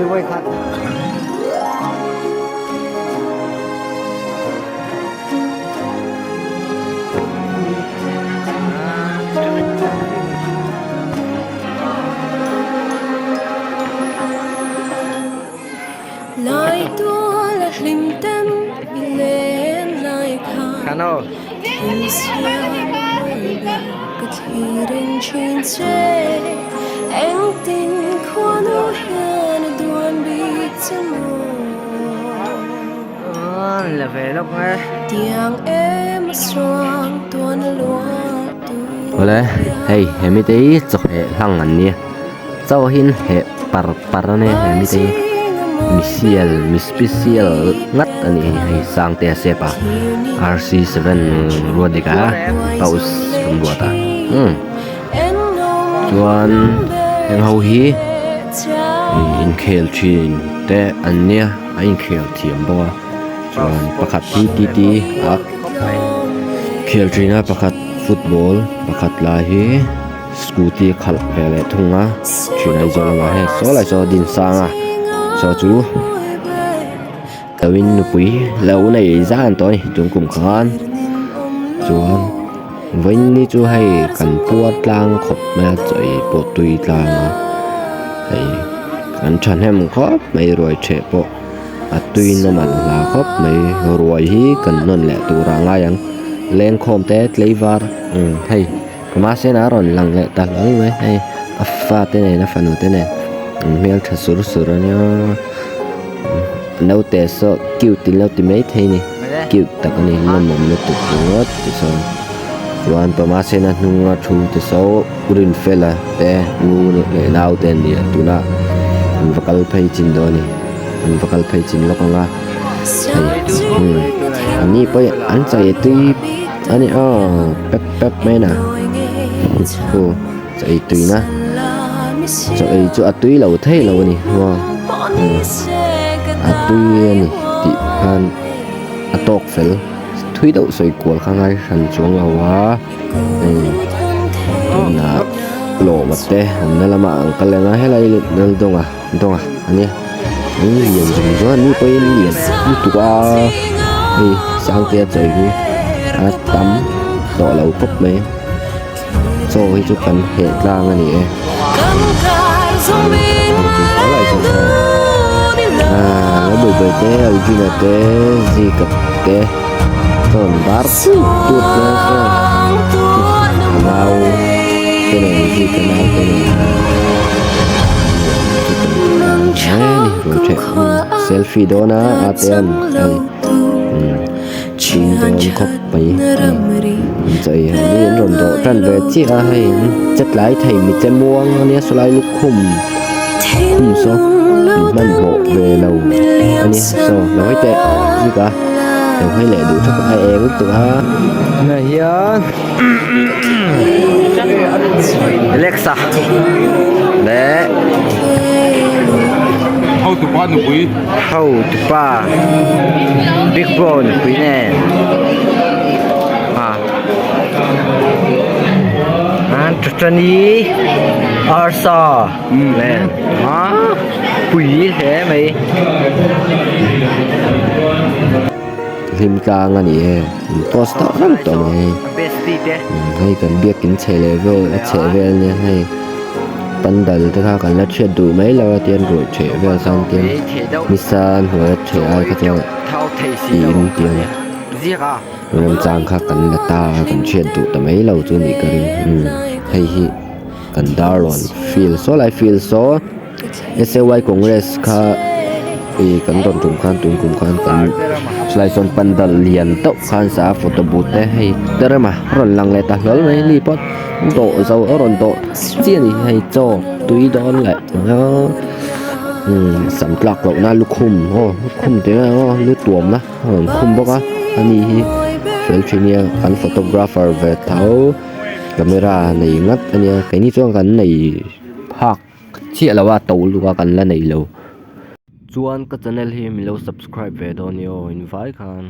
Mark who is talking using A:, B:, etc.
A: ไว้คัดคานอlà về lúc ấy Oleh, hey, hemi tei chok he hlang an ni. Chau hin he par ne hemi tei mi special ngat ani hei sang te se pa. RC7 rodika paus rumbuata. Chuan heng ho hi in khel thin te an nia a in khel thiam bo. Chuan pakhat ti a khel trina pakhat football pakhat la hi scooty khal vele thunga thinai zolanga he so lai so din sanga so chu tawin nupui lau nei za an to ni tung kum khan chuan vain ni chu hay kan puat lang khop ma choi po tui tlang hay kan than hem khop mai roi che po a tui no man la khop mai roi hi kan non le tu ranga yang lên khom té lấy var hay mà sẽ nã rồi lằng lẹ ta lỡ mấy hay pha thế này nó phản hồi thế này miếng thật sửa rồi nhá nấu té so kêu tin lâu tin mấy thế này kêu ta cái này nó mồm nó tụt xuống thì sao rồi mà sẽ nã nung thu thì sao green fella té ngu này nào tên đi tu na vakal phai chín đó này vakal phai chín lúc ngang anh đi bây anh chạy tuy anh pep mấy nè chạy tuy na chạy chỗ tuy lâu thế lâu nè tuy nè thì han tóc phèn thui đậu sôi cuốn khang ai hành xuống là quá là lỗ mặt té anh là mà cái này nó hay là nó đông à anh nhé anh liền dùng cho anh đi bây liền đi qua đi sang kia trời đi tắm đỏ lẩu cốc mấy rồi chụp cảnh hệ lang anh nhỉ nó bơi té ở dưới là té gì cặp té còn bát tuột ra nào cái này gì cái nào cái này rồi chạy selfie đó na ATM chính don khóc bay chạy đi rộn rộn tràn về chiếc hay chất lái thầy mình chân muông anh số lái lúc khum số mình bộ về lầu anh số nói tệ gì cả đều hay lẽ đủ cho ai em lúc từ ha này hiền Alexa đấy
B: hậu tụ ba nụ quý
A: hậu tụ ba big bro nụ quý nè chân đi arsa nè quý thế mày lim ca nga ni post ram to mày hay cần biết kính chế level nè hay ban đầu thìเขากันแล้วเชื่อดูไหมเราเตียนรวยเฉยเวลาสั่งเตียนมิซานหัวเฉยอะไรก็จะตีนเตียนเราจางเขากันแล้วตากันเชื่อดูแต่ไม่เราจะมีกันให้กันดารอนฟีลโซไลฟีลโซSAY Congress ค่ะกันตอนจุ่มคันตุ่มกุมคันกันสไลซ์ส่วนปันดัลเลียนโต๊ะคันสาฟอโต้บูธแต่ให้เดินมาร่อนลังเลยตาเหลือไม่รีบโตเจ้าร่อนโตเจี๊ยนี่ให้โจตุยดอนแหละแล้วสำหรับเราหน้าลูกคุมลูกคุมเดี๋ยวลูกตัวนะคุมบอกว่าอันนี้เฟลชิเนียกันฟอโตกราฟเฟอร์เวทเท้ากล้องในงัดอันนี้แค่นี้ช่วงกันในภาคเชี่ยแล้วว่าโตลูกกันแล้วในเราชวนก็จะเนลให้มีเรา subscribe เวดอนโยอินไว้กัน